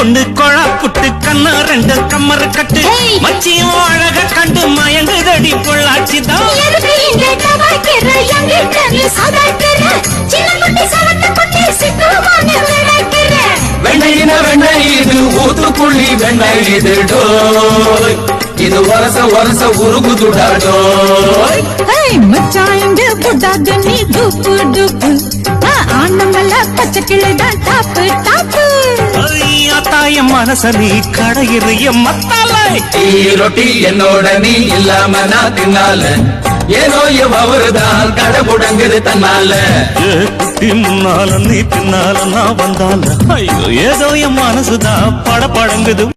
பொண்ணு கொழா புட்டு கண்ணா ரெண்டு கம்மர் கட்டு மச்சியும் அழக கண்டு மயங்குதடி பொள்ளாச்சிதான் வெண்ணையின வெண்ணெய் இது ஊத்துக்குள்ளி வெண்ணெய் இது டோய் இது வரச வரச உருகுதுடா டோய் மச்சாங்க புடாத நீ டூப்பு டூப்பு ஆனமல்ல பச்சை கிளிதான் டாப்பு டாப்பு தாயம் மனச நீ கடையிறிய மத்தால ரொட்டி என்னோட நீ இல்லாம நான் தின்னால ஏனோ அவருதான் கடை முடங்குது தன்னால குட்டி முன்னால நீ பின்னால நான் வந்தால ஐயோ ஏதோ என் மனசுதான் படங்குது